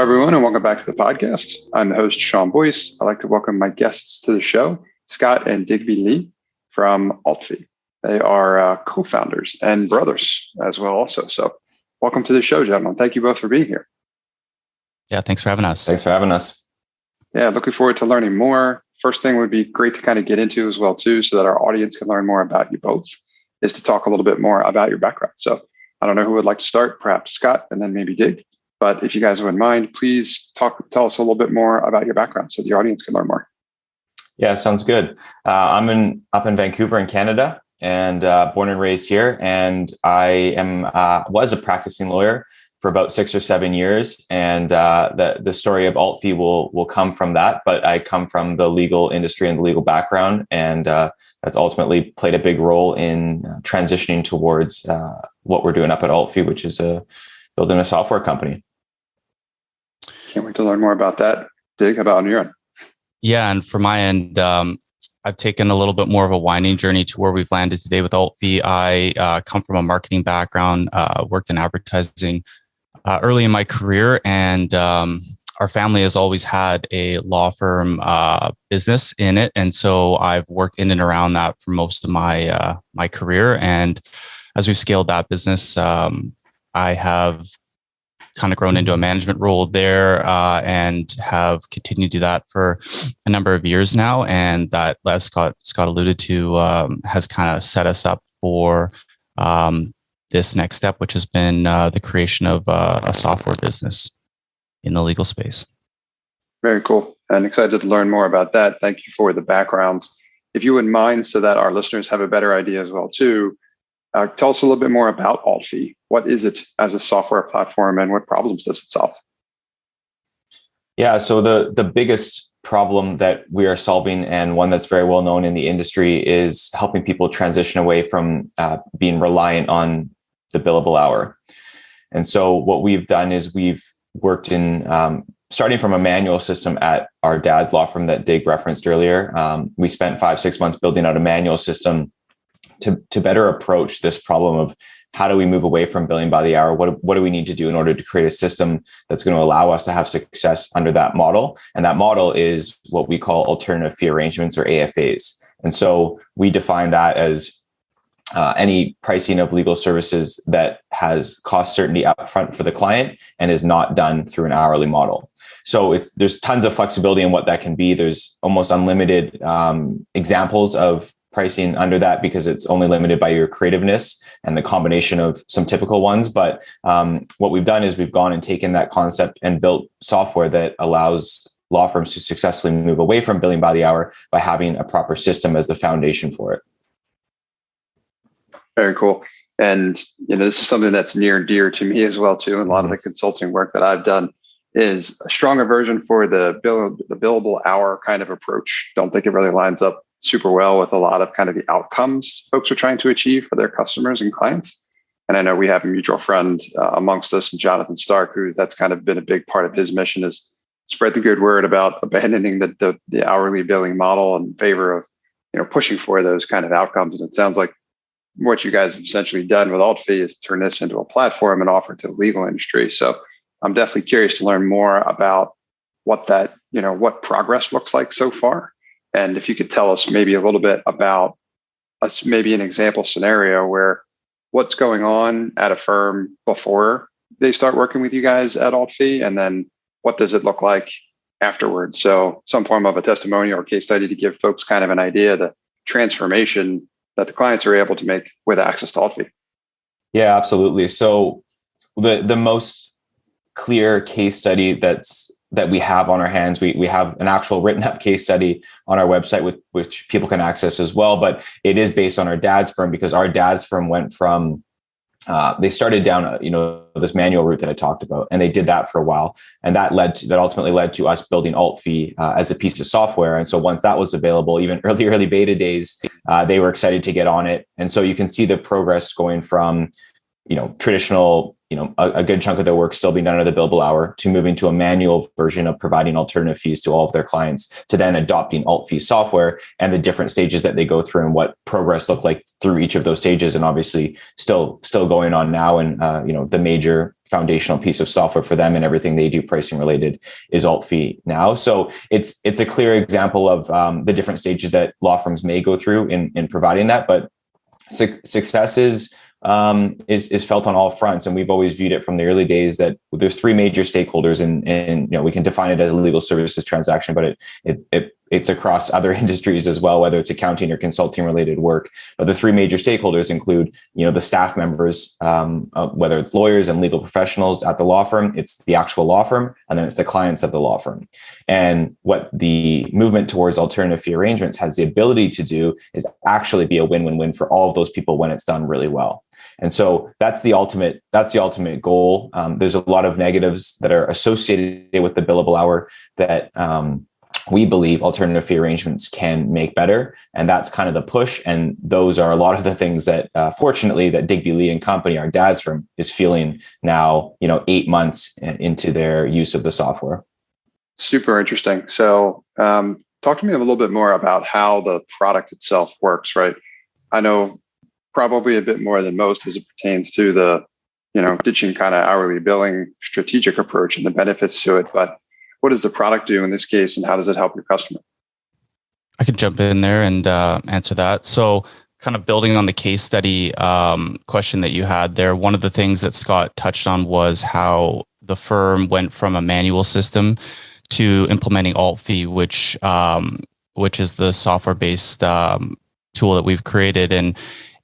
everyone, and welcome back to the podcast. I'm the host, Sean Boyce. I'd like to welcome my guests to the show, Scott and Digby Leigh from AltFee. They are co-founders and brothers as well also. So welcome to the show, gentlemen. Thank you both for being here. Yeah, thanks for having us. Thanks for having us. Yeah, looking forward to learning more. First thing would be great to kind of get into as well, too, so that our audience can learn more about you both, is to talk a little bit more about your background. So I don't know who would like to start, perhaps Scott and then maybe Dig. But if you guys wouldn't mind, please tell us a little bit more about your background so the audience can learn more. Yeah, sounds good. I'm up in Vancouver in Canada and born and raised here. And I was a practicing lawyer for about 6 or 7 years. And the story of AltFee will come from that. But I come from the legal industry and the legal background. And that's ultimately played a big role in transitioning towards what we're doing up at AltFee, which is building a software company. Can't wait to learn more about that. Dig, how about on your end? Yeah, and for my end, I've taken a little bit more of a winding journey to where we've landed today with AltFee. I come from a marketing background, worked in advertising early in my career, and our family has always had a law firm business in it. And so I've worked in and around that for most of my career. And as we've scaled that business, I have kind of grown into a management role there and have continued to do that for a number of years now. And that, as Scott alluded to, has kind of set us up for this next step, which has been the creation of a software business in the legal space. Very cool. And excited to learn more about that. Thank you for the backgrounds. If you wouldn't mind, so that our listeners have a better idea as well, too, tell us a little bit more about AltFee. What is it as a software platform and what problems does it solve? Yeah, so the biggest problem that we are solving, and one that's very well known in the industry, is helping people transition away from being reliant on the billable hour. And so what we've done is we've worked in starting from a manual system at our dad's law firm that Dig referenced earlier. We spent 5-6 months building out a manual system to better approach this problem of how do we move away from billing by the hour? What do we need to do in order to create a system that's going to allow us to have success under that model? And that model is what we call alternative fee arrangements, or AFAs. And so we define that as any pricing of legal services that has cost certainty upfront for the client and is not done through an hourly model. So there's tons of flexibility in what that can be. There's almost unlimited examples of pricing under that, because it's only limited by your creativeness and the combination of some typical ones. But what we've done is we've gone and taken that concept and built software that allows law firms to successfully move away from billing by the hour by having a proper system as the foundation for it. Very cool. And this is something that's near and dear to me as well, too. And a lot of the consulting work that I've done is a stronger version for the billable hour kind of approach. Don't think it really lines up super well with a lot of kind of the outcomes folks are trying to achieve for their customers and clients. And I know we have a mutual friend amongst us, Jonathan Stark, who that's kind of been a big part of his mission, is spread the good word about abandoning the hourly billing model in favor of pushing for those kind of outcomes. And it sounds like what you guys have essentially done with AltFee is turn this into a platform and offer it to the legal industry. So I'm definitely curious to learn more about what what progress looks like so far. And if you could tell us maybe a little bit about maybe an example scenario where what's going on at a firm before they start working with you guys at AltFee, and then what does it look like afterwards? So some form of a testimonial or case study to give folks kind of an idea of the transformation that the clients are able to make with access to AltFee. Yeah, absolutely. So the most clear case study that we have on our hands, we have an actual written up case study on our website with which people can access as well. But it is based on our dad's firm, because our dad's firm went from they started down this manual route that I talked about, and they did that for a while, and that ultimately led to us building AltFee as a piece of software. And so once that was available, even early beta days, they were excited to get on it. And so you can see the progress going from traditional a good chunk of their work still being done under the billable hour, to moving to a manual version of providing alternative fees to all of their clients, to then adopting AltFee's software and the different stages that they go through and what progress look like through each of those stages. And obviously still going on now. And, the major foundational piece of software for them and everything they do pricing related is AltFee now. So it's a clear example of the different stages that law firms may go through in providing that. But success is felt on all fronts, and we've always viewed it from the early days that there's three major stakeholders, and we can define it as a legal services transaction, but it's across other industries as well, whether it's accounting or consulting related work. But the three major stakeholders include the staff members, whether it's lawyers and legal professionals at the law firm, it's the actual law firm, and then it's the clients of the law firm. And what the movement towards alternative fee arrangements has the ability to do is actually be a win-win-win for all of those people when it's done really well. And so that's the ultimate goal. There's a lot of negatives that are associated with the billable hour that we believe alternative fee arrangements can make better. And that's kind of the push. And those are a lot of the things that, fortunately, that Digby Leigh and company, our dad's firm, is feeling now, 8 months into their use of the software. Super interesting. So talk to me a little bit more about how the product itself works, right? I know probably a bit more than most as it pertains to the, ditching kind of hourly billing strategic approach and the benefits to it. But what does the product do in this case, and how does it help your customer? I can jump in there and answer that. So kind of building on the case study question that you had there, one of the things that Scott touched on was how the firm went from a manual system to implementing AltFee, which is the software-based tool that we've created. And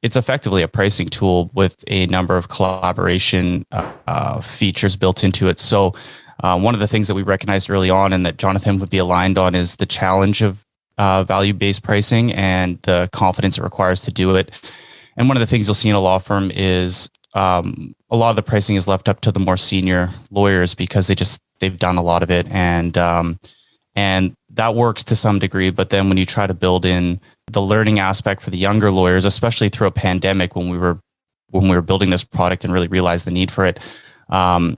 it's effectively a pricing tool with a number of collaboration features built into it. So one of the things that we recognized early on and that Jonathan would be aligned on is the challenge of value-based pricing and the confidence it requires to do it. And one of the things you'll see in a law firm is a lot of the pricing is left up to the more senior lawyers because they've done a lot of it, and that works to some degree. But then when you try to build in the learning aspect for the younger lawyers, especially through a pandemic when we were building this product and really realized the need for it, and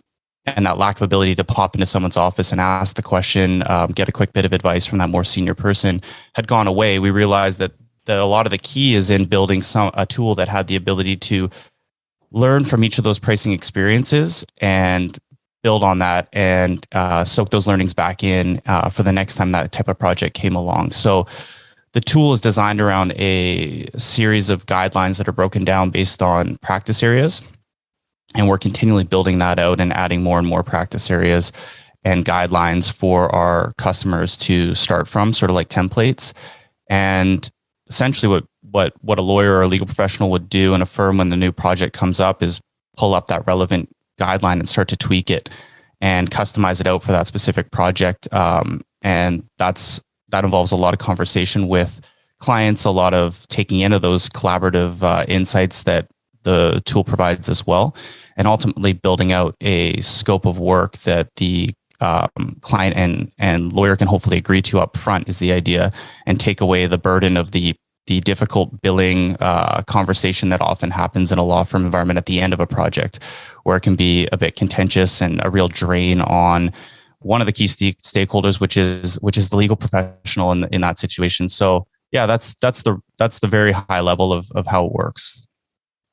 that lack of ability to pop into someone's office and ask the question, get a quick bit of advice from that more senior person had gone away. We realized that a lot of the key is in building a tool that had the ability to learn from each of those pricing experiences and build on that and soak those learnings back in for the next time that type of project came along. So the tool is designed around a series of guidelines that are broken down based on practice areas. And we're continually building that out and adding more and more practice areas and guidelines for our customers to start from, sort of like templates. And essentially what a lawyer or a legal professional would do in a firm when the new project comes up is pull up that relevant guideline and start to tweak it and customize it out for that specific project. And that involves a lot of conversation with clients, a lot of taking into those collaborative insights that the tool provides as well, and ultimately building out a scope of work that the client and lawyer can hopefully agree to up front is the idea, and take away the burden of the difficult billing conversation that often happens in a law firm environment at the end of a project, where it can be a bit contentious and a real drain on one of the key stakeholders, which is the legal professional in that situation. So yeah, that's the very high level of how it works.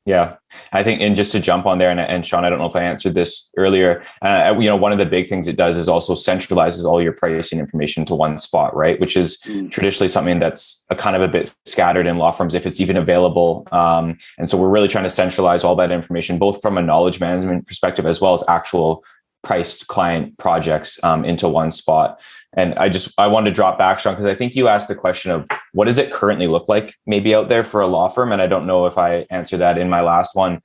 Yeah, I think, and just to jump on there, and Sean, I don't know if I answered this earlier. One of the big things it does is also centralizes all your pricing information to one spot, right? Which is traditionally something that's a kind of a bit scattered in law firms, if it's even available. And so we're really trying to centralize all that information, both from a knowledge management perspective as well as actual priced client projects into one spot. And I wanted to drop back, Sean, because I think you asked the question of what does it currently look like maybe out there for a law firm? And I don't know if I answered that in my last one,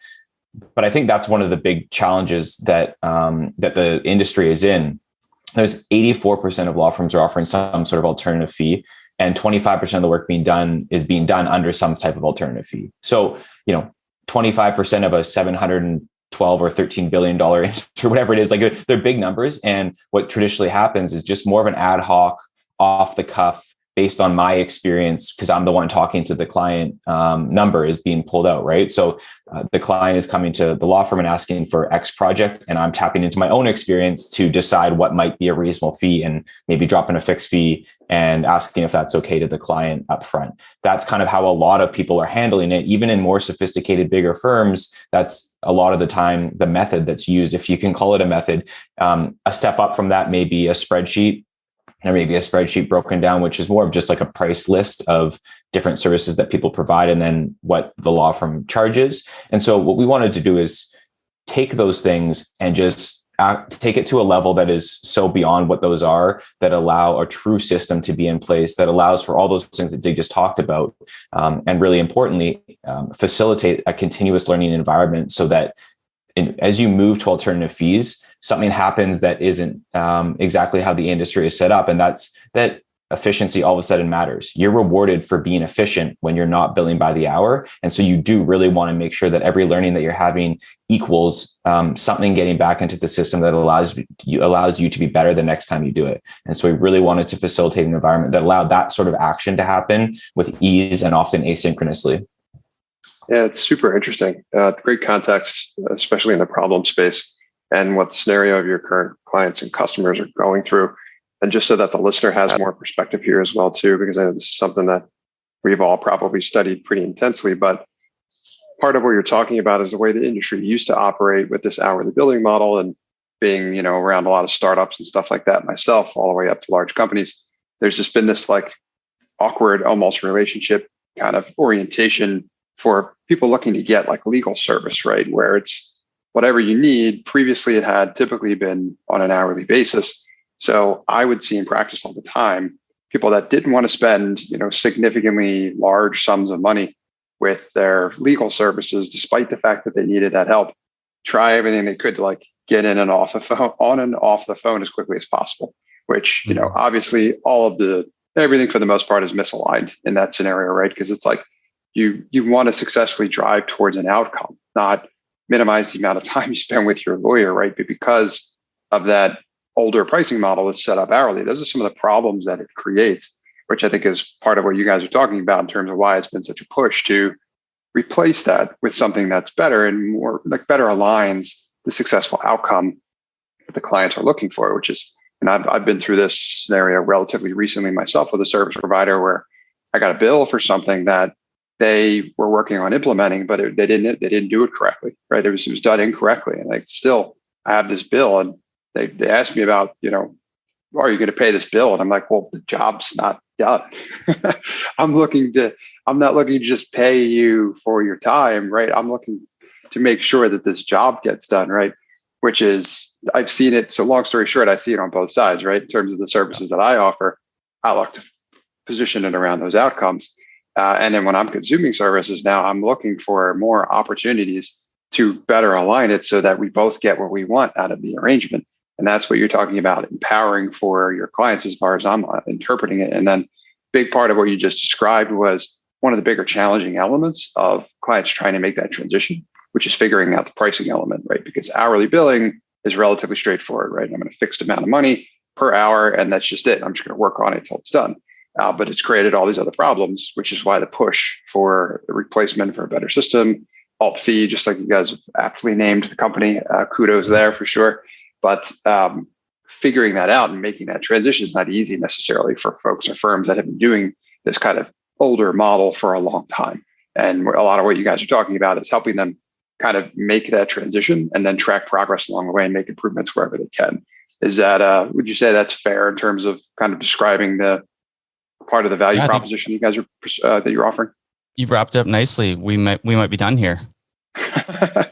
but I think that's one of the big challenges that the industry is in. There's 84% of law firms are offering some sort of alternative fee, and 25% of the work being done under some type of alternative fee. So, 25% of a $712 or $13 billion or whatever it is, like they're big numbers. And what traditionally happens is just more of an ad hoc, off the cuff based on my experience, because I'm the one talking to the client, number is being pulled out, right? So the client is coming to the law firm and asking for X project, and I'm tapping into my own experience to decide what might be a reasonable fee and maybe dropping a fixed fee and asking if that's okay to the client up front. That's kind of how a lot of people are handling it. Even in more sophisticated, bigger firms, that's a lot of the time the method that's used, if you can call it a method. A step up from that may be a spreadsheet. There may be a spreadsheet broken down, which is more of just like a price list of different services that people provide and then what the law firm charges. And so what we wanted to do is take those things and just take it to a level that is so beyond what those are, that allow a true system to be in place that allows for all those things that Dig just talked about. And really importantly, facilitate a continuous learning environment so that as you move to alternative fees, something happens that isn't exactly how the industry is set up. And that's that efficiency all of a sudden matters. You're rewarded for being efficient when you're not billing by the hour. And so you do really want to make sure that every learning that you're having equals something getting back into the system that allows you to be better the next time you do it. And so we really wanted to facilitate an environment that allowed that sort of action to happen with ease and often asynchronously. Yeah, it's super interesting. Great context, especially in the problem space and what the scenario of your current clients and customers are going through. And just so that the listener has more perspective here as well, too, because I know this is something that we've all probably studied pretty intensely. But part of what you're talking about is the way the industry used to operate with this hourly billing model, and being, around a lot of startups and stuff like that myself, all the way up to large companies. There's just been this like awkward, almost relationship kind of orientation for people looking to get like legal service, right? Where it's whatever you need. Previously, it had typically been on an hourly basis. So I would see in practice all the time, people that didn't want to spend, significantly large sums of money with their legal services, despite the fact that they needed that help, try everything they could to like get in and off the phone, on and off the phone as quickly as possible, which, obviously everything for the most part is misaligned in that scenario, right? Because it's like, you want to successfully drive towards an outcome, not minimize the amount of time you spend with your lawyer, right? But because of that older pricing model that's set up hourly, those are some of the problems that it creates, which I think is part of what you guys are talking about in terms of why it's been such a push to replace that with something that's better and more like better aligns the successful outcome that the clients are looking for, which is, and I've been through this scenario relatively recently myself with a service provider where I got a bill for something that they were working on implementing, but they didn't do it correctly, right? It was done incorrectly. And like, still, I have this bill, and they asked me about, are you going to pay this bill? And I'm like, well, the job's not done. I'm not looking to just pay you for your time, right? I'm looking to make sure that this job gets done, right? Which is, I've seen it. So long story short, I see it on both sides, right? In terms of the services that I offer, I like to position it around those outcomes. And then when I'm consuming services now, I'm looking for more opportunities to better align it so that we both get what we want out of the arrangement. And that's what you're talking about, empowering for your clients as far as I'm interpreting it. And then big part of what you just described was one of the bigger challenging elements of clients trying to make that transition, which is figuring out the pricing element, right? Because hourly billing is relatively straightforward, right? I'm going to fixed amount of money per hour, and that's just it. I'm just going to work on it till it's done. But it's created all these other problems, which is why the push for the replacement for a better system, AltFee, just like you guys have aptly named the company, kudos there for sure. But figuring that out and making that transition is not easy necessarily for folks or firms that have been doing this kind of older model for a long time. And a lot of what you guys are talking about is helping them kind of make that transition and then track progress along the way and make improvements wherever they can. Is that, would you say that's fair in terms of kind of describing the part of the value proposition you guys are that you're offering? You've wrapped up nicely. We might be done here. Yeah,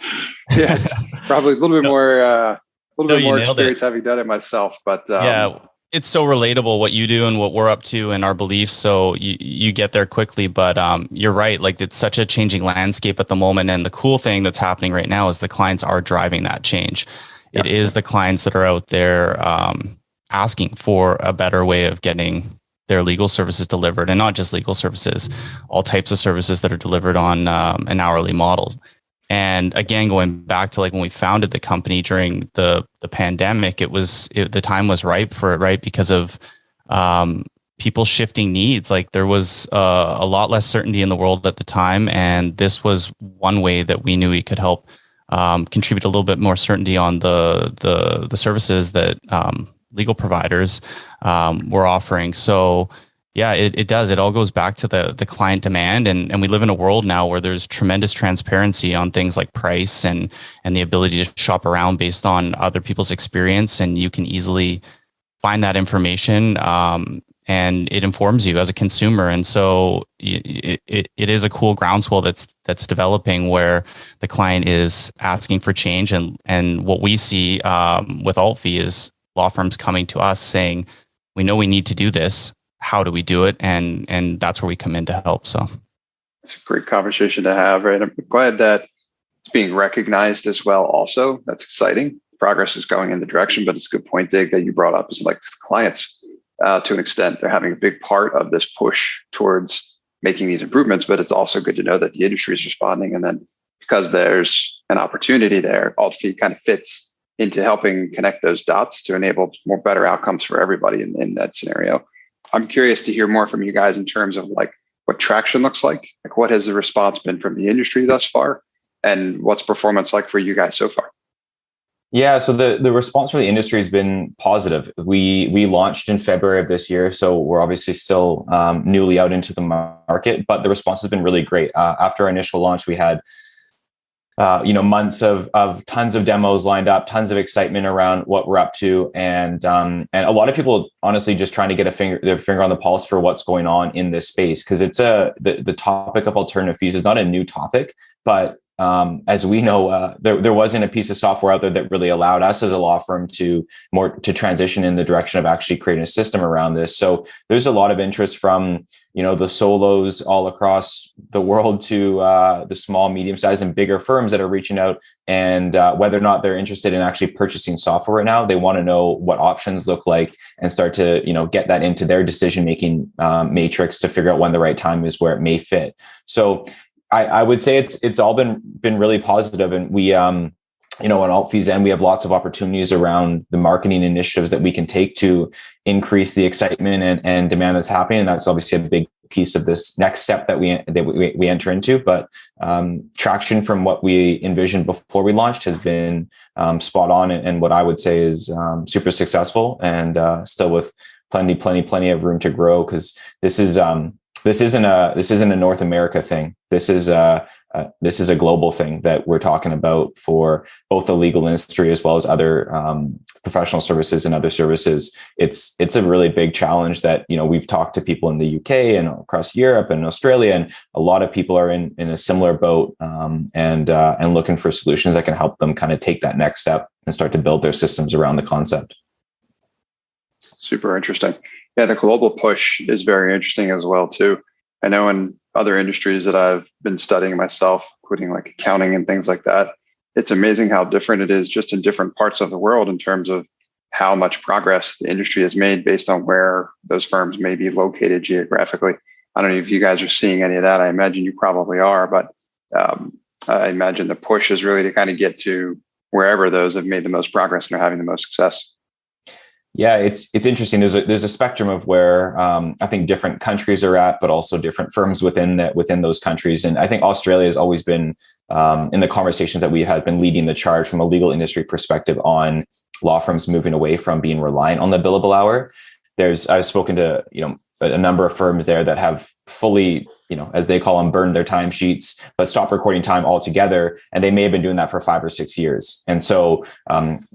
it's probably a little bit more experience having done it myself, but yeah, it's so relatable what you do and what we're up to and our beliefs. So you get there quickly, but you're right. Like, it's such a changing landscape at the moment. And the cool thing that's happening right now is the clients are driving that change. Yeah. It is the clients that are out there asking for a better way of getting their legal services delivered, and not just legal services, all types of services that are delivered on an hourly model. And again, going back to like when we founded the company during the pandemic, the time was ripe for it, right? Because of people shifting needs. Like there was a lot less certainty in the world at the time, and this was one way that we knew we could help contribute a little bit more certainty on the services that legal providers were offering. So yeah, it does. It all goes back to the client demand, and we live in a world now where there's tremendous transparency on things like price and the ability to shop around based on other people's experience, and you can easily find that information, and it informs you as a consumer. And so it is a cool groundswell that's developing where the client is asking for change, and what we see with AltFee is law firms coming to us saying, we know we need to do this. How do we do it? And that's where we come in to help. So it's a great conversation to have, right? I'm glad that it's being recognized as well. Also, that's exciting. Progress is going in the direction, but it's a good point, Dig, that you brought up is like clients, to an extent, they're having a big part of this push towards making these improvements, but it's also good to know that the industry is responding. And then because there's an opportunity there, AltFee kind of fits into helping connect those dots to enable more better outcomes for everybody in that scenario. I'm curious to hear more from you guys in terms of like what traction looks like what has the response been from the industry thus far, and what's performance like for you guys so far? Yeah, so the response from the industry has been positive. We launched in February of this year, so we're obviously still newly out into the market, but the response has been really great. After our initial launch, we had months of tons of demos lined up, tons of excitement around what we're up to, and a lot of people honestly just trying to get their finger on the pulse for what's going on in this space, because it's the topic of alternative fees is not a new topic, but as we know, there wasn't a piece of software out there that really allowed us as a law firm to transition in the direction of actually creating a system around this. So there's a lot of interest from, the solos all across the world to the small, medium-sized and bigger firms that are reaching out, and whether or not they're interested in actually purchasing software right now, they want to know what options look like and start to, get that into their decision-making matrix to figure out when the right time is where it may fit. So I would say it's all been really positive, and we on AltFee's end, we have lots of opportunities around the marketing initiatives that we can take to increase the excitement and demand that's happening, and that's obviously a big piece of this next step that we enter into. But traction from what we envisioned before we launched has been spot on, and what I would say is super successful, and still with plenty of room to grow, because this isn't a North America thing. This is a global thing that we're talking about for both the legal industry as well as other professional services and other services. It's a really big challenge that, we've talked to people in the UK and across Europe and Australia, and a lot of people are in a similar boat, and looking for solutions that can help them kind of take that next step and start to build their systems around the concept. Super interesting. Yeah, the global push is very interesting as well, too. I know in other industries that I've been studying myself, including like accounting and things like that, it's amazing how different it is just in different parts of the world in terms of how much progress the industry has made based on where those firms may be located geographically. I don't know if you guys are seeing any of that. I imagine you probably are, but I imagine the push is really to kind of get to wherever those have made the most progress and are having the most success. Yeah, it's interesting. There's a spectrum of where I think different countries are at, but also different firms within those countries. And I think Australia has always been, in the conversations that we had, been leading the charge from a legal industry perspective on law firms moving away from being reliant on the billable hour. I've spoken to a number of firms there that have fully, as they call them, burned their timesheets, but stopped recording time altogether. And they may have been doing that for 5 or 6 years. And so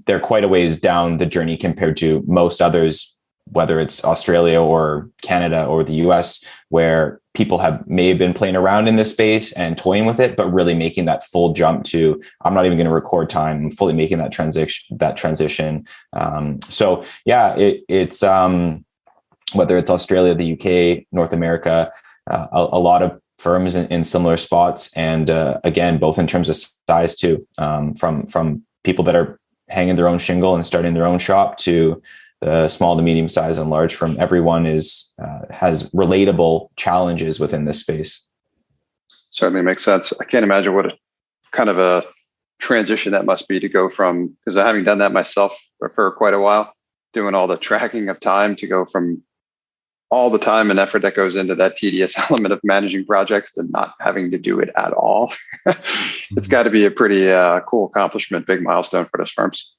they're quite a ways down the journey compared to most others, whether it's Australia or Canada or the US, where people may have been playing around in this space and toying with it, but really making that full jump to, I'm not even going to record time, I'm fully making that transition. So yeah, it's whether it's Australia, the UK, North America, a lot of firms in similar spots. And again, both in terms of size too, from people that are hanging their own shingle and starting their own shop to the small to medium size and large firm. Everyone has relatable challenges within this space. Certainly makes sense. I can't imagine what a kind of a transition that must be to go from, because having done that myself for quite a while, doing all the tracking of time, to go from all the time and effort that goes into that tedious element of managing projects to not having to do it at all. It's got to be a pretty cool accomplishment, big milestone for those firms.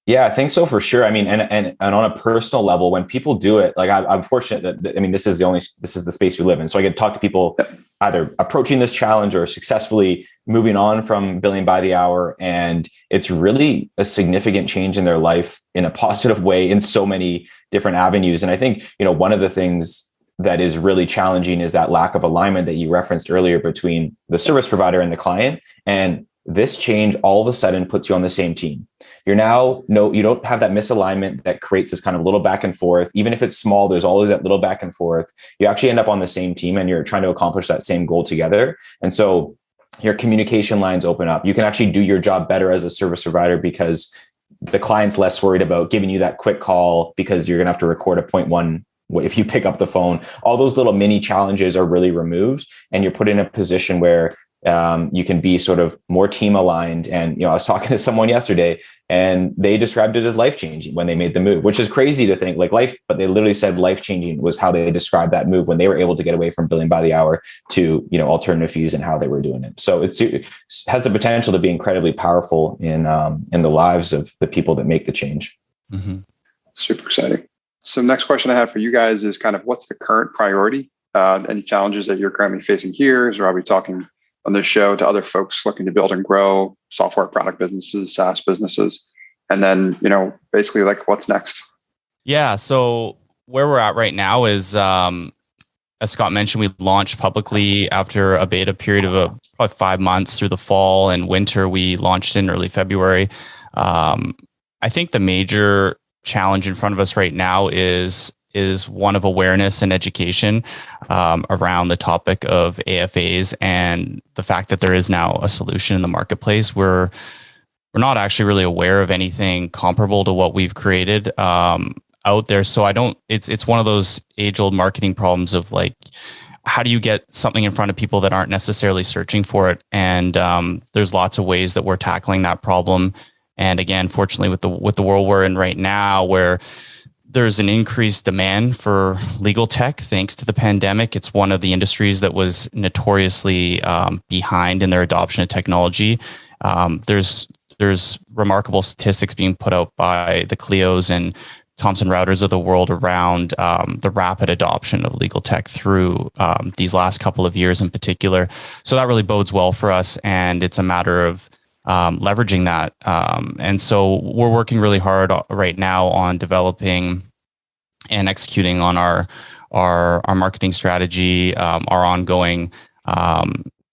Yeah, I think so for sure. I mean, and on a personal level, when people do it, like I'm fortunate that, I mean, this is the space we live in. So I get to talk to people either approaching this challenge or successfully moving on from billing by the hour. And it's really a significant change in their life in a positive way in so many different avenues. And I think, one of the things that is really challenging is that lack of alignment that you referenced earlier between the service provider and the client. And this change all of a sudden puts you on the same team. You don't have that misalignment that creates this kind of little back and forth. Even if it's small, there's always that little back and forth. You actually end up on the same team and you're trying to accomplish that same goal together. And so your communication lines open up. You can actually do your job better as a service provider because the client's less worried about giving you that quick call because you're going to have to record a 0.1 if you pick up the phone. All those little mini challenges are really removed and you're put in a position where you can be sort of more team aligned. And, I was talking to someone yesterday and they described it as life-changing when they made the move, which is crazy to think but they literally said life-changing was how they described that move when they were able to get away from billing by the hour to, alternative fees and how they were doing it. So it has the potential to be incredibly powerful in the lives of the people that make the change. Mm-hmm. Super exciting. So next question I have for you guys is kind of what's the current priority? Any challenges that you're currently facing here? Or are we talking on this show to other folks looking to build and grow software product businesses, SaaS businesses, and then, basically like what's next? Yeah. So where we're at right now is, as Scott mentioned, we launched publicly after a beta period of probably 5 months through the fall and winter. We launched in early February. I think the major challenge in front of us right now is one of awareness and education around the topic of AFAs and the fact that there is now a solution in the marketplace. We're not actually really aware of anything comparable to what we've created out there. So it's one of those age-old marketing problems of like, how do you get something in front of people that aren't necessarily searching for it? And there's lots of ways that we're tackling that problem. And again, fortunately, with the world we're in right now, where there's an increased demand for legal tech thanks to the pandemic. It's one of the industries that was notoriously behind in their adoption of technology. There's remarkable statistics being put out by the Clios and Thomson Reuters of the world around the rapid adoption of legal tech through these last couple of years in particular. So that really bodes well for us, and it's a matter of leveraging that. And so we're working really hard right now on developing and executing on our marketing strategy. Our ongoing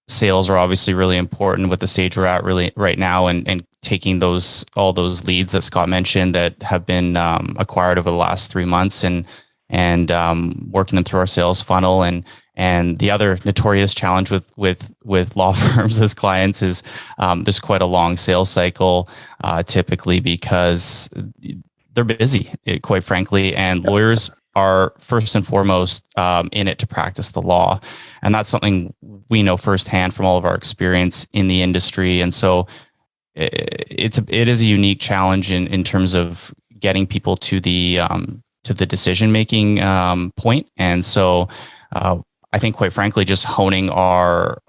sales are obviously really important with the stage we're at really right now, and taking all those leads that Scott mentioned that have been acquired over the last 3 months and working them through our sales funnel. And the other notorious challenge with law firms as clients is there's quite a long sales cycle, typically because they're busy, quite frankly, and lawyers are first and foremost in it to practice the law. And that's something we know firsthand from all of our experience in the industry. And so it is a unique challenge in terms of getting people to the decision-making point. And so I think, quite frankly, just honing our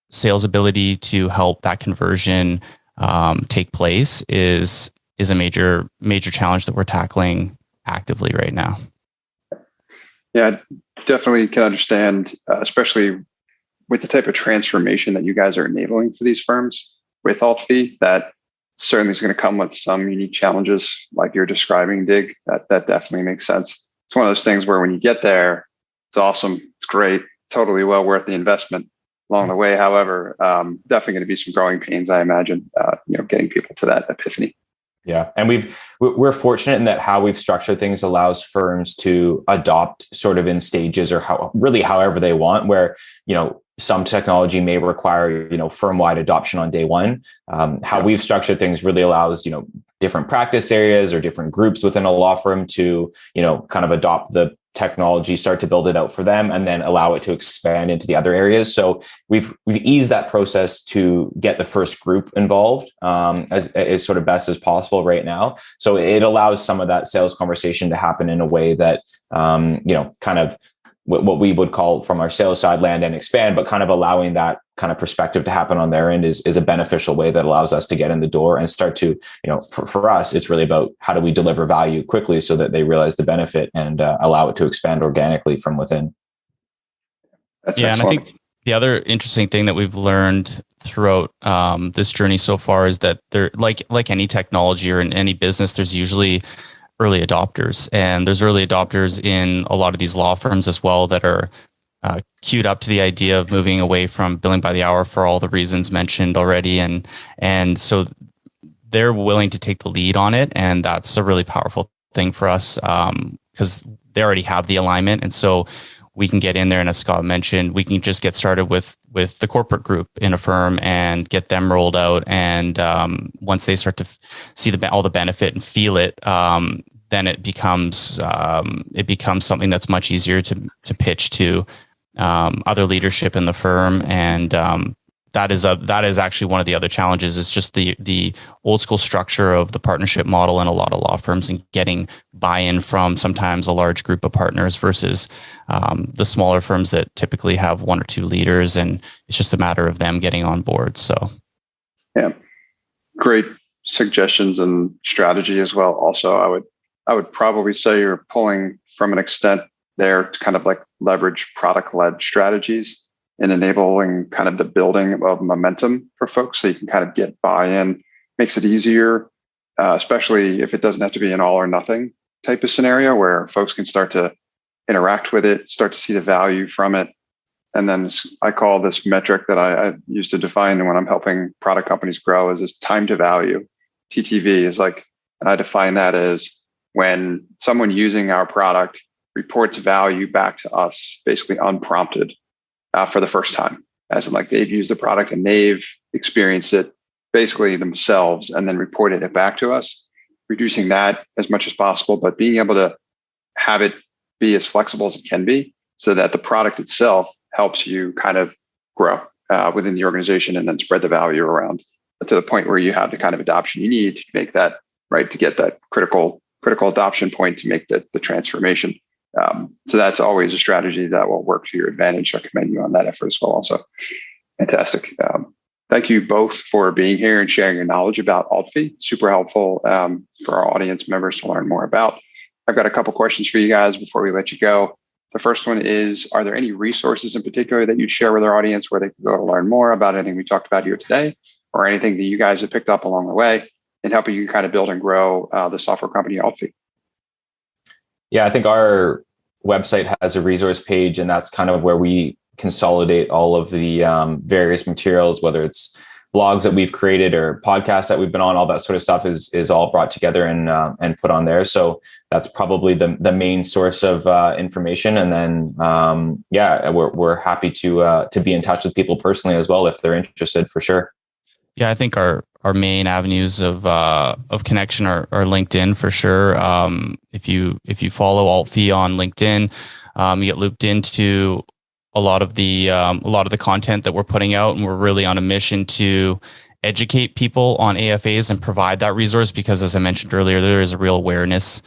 sales ability to help that conversion take place is a major challenge that we're tackling actively right now. Yeah, definitely can understand, especially with the type of transformation that you guys are enabling for these firms with AltFee, that certainly is going to come with some unique challenges like you're describing, Dig. That definitely makes sense. It's one of those things where when you get there, it's awesome. It's great. Totally well worth the investment along the way. However, definitely going to be some growing pains, I imagine, getting people to that epiphany. Yeah. And we're fortunate in that how we've structured things allows firms to adopt sort of in stages or however they want, where, some technology may require, firm-wide adoption on day one. How we've structured things really allows, different practice areas or different groups within a law firm to, kind of adopt the technology, start to build it out for them, and then allow it to expand into the other areas. So we've eased that process to get the first group involved as sort of best as possible right now. So it allows some of that sales conversation to happen in a way that, kind of what we would call from our sales side land and expand, but kind of allowing that kind of perspective to happen on their end is a beneficial way that allows us to get in the door and start to, for us, it's really about how do we deliver value quickly so that they realize the benefit and allow it to expand organically from within. That's excellent. And I think the other interesting thing that we've learned throughout this journey so far is that there, like any technology or in any business, there's usually early adopters, and there's early adopters in a lot of these law firms as well that are queued up to the idea of moving away from billing by the hour for all the reasons mentioned already, and so they're willing to take the lead on it, and that's a really powerful thing for us because they already have the alignment, and so we can get in there, and as Scott mentioned, we can just get started with the corporate group in a firm and get them rolled out. And once they start to see all the benefit and feel it, then it becomes something that's much easier to pitch to other leadership in the firm. And that is actually one of the other challenges, is just the old school structure of the partnership model in a lot of law firms, and getting buy-in from sometimes a large group of partners versus the smaller firms that typically have one or two leaders, and it's just a matter of them getting on board. So, yeah, great suggestions and strategy as well. Also, I would probably say you're pulling from an extent there to kind of like leverage product-led strategies and enabling kind of the building of momentum for folks, so you can kind of get buy-in. Makes it easier, especially if it doesn't have to be an all or nothing type of scenario, where folks can start to interact with it, start to see the value from it. And then I call this metric that I use to define when I'm helping product companies grow is this time to value. TTV is like, and I define that as when someone using our product reports value back to us, basically unprompted, for the first time, as in like they've used the product and they've experienced it basically themselves and then reported it back to us, reducing that as much as possible, but being able to have it be as flexible as it can be so that the product itself helps you kind of grow within the organization and then spread the value around to the point where you have the kind of adoption you need to make that, right, to get that critical adoption point to make the transformation. So that's always a strategy that will work to your advantage. I commend you on that effort as well. Also, fantastic. Thank you both for being here and sharing your knowledge about AltFee. Super helpful for our audience members to learn more about. I've got a couple questions for you guys before we let you go. The first one is, are there any resources in particular that you'd share with our audience where they can go to learn more about anything we talked about here today, or anything that you guys have picked up along the way in helping you kind of build and grow the software company AltFee? Yeah, I think our website has a resource page, and that's kind of where we consolidate all of the various materials, whether it's blogs that we've created or podcasts that we've been on. All that sort of stuff is all brought together and put on there. So that's probably the main source of information. And then we're happy to be in touch with people personally as well if they're interested, for sure. Yeah, I think our main avenues of connection are LinkedIn for sure. If you follow AltFee on LinkedIn, you get looped into a lot of the content that we're putting out, and we're really on a mission to educate people on AFAs and provide that resource, because as I mentioned earlier, there is a real awareness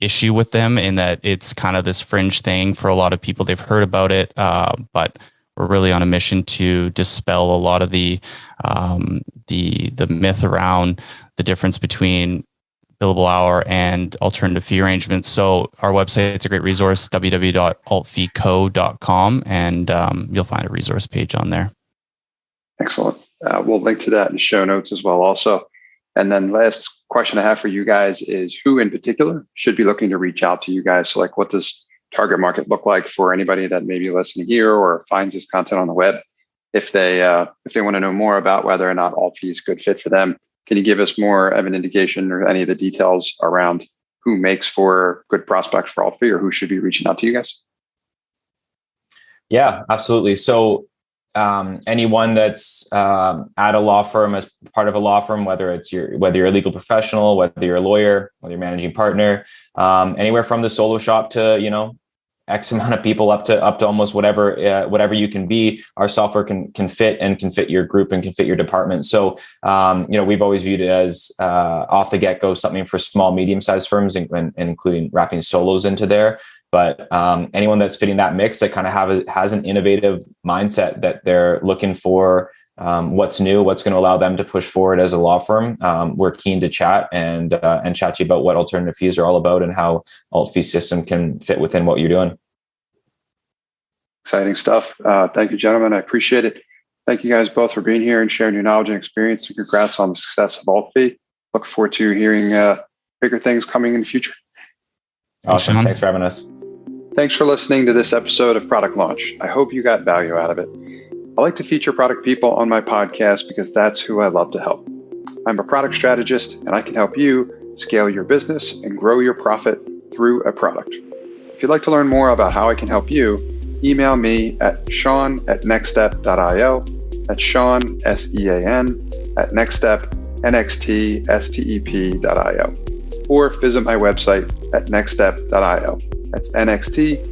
issue with them, in that it's kind of this fringe thing for a lot of people. They've heard about it, but we're really on a mission to dispel a lot of the myth around the difference between billable hour and alternative fee arrangements. So our website, it's a great resource, www.altfeeco.com, and you'll find a resource page on there. Excellent. We'll link to that in the show notes as well also. And then last question I have for you guys is, who in particular should be looking to reach out to you guys? So like, what does target market look like for anybody that may be listening here or finds this content on the web? If they want to know more about whether or not AltFee is a good fit for them, can you give us more of an indication or any of the details around who makes for good prospects for AltFee, or who should be reaching out to you guys? Yeah, absolutely. So anyone that's at a law firm, as part of a law firm, whether you're a legal professional, whether you're a lawyer, whether you're a managing partner, anywhere from the solo shop to, X amount of people up to almost whatever you can be, our software can fit your group and can fit your department. So, we've always viewed it as off the get-go something for small, medium-sized firms, and including wrapping solos into there. But anyone that's fitting that mix that kind of has an innovative mindset that they're looking for what's new, what's going to allow them to push forward as a law firm, we're keen to chat and chat to you about what alternative fees are all about and how AltFee's system can fit within what you're doing. Exciting stuff. Thank you, gentlemen. I appreciate it. Thank you guys both for being here and sharing your knowledge and experience. And congrats on the success of AltFee. Look forward to hearing bigger things coming in the future. Awesome. Thanks for having us. Thanks for listening to this episode of Product Launch. I hope you got value out of it. I like to feature product people on my podcast because that's who I love to help. I'm a product strategist, and I can help you scale your business and grow your profit through a product. If you'd like to learn more about how I can help you, email me at sean@nextstep.io. That's Sean, SEAN, at nextstep, NXTSTEP.io. Or visit my website at nextstep.io. That's NXTSTEP.io.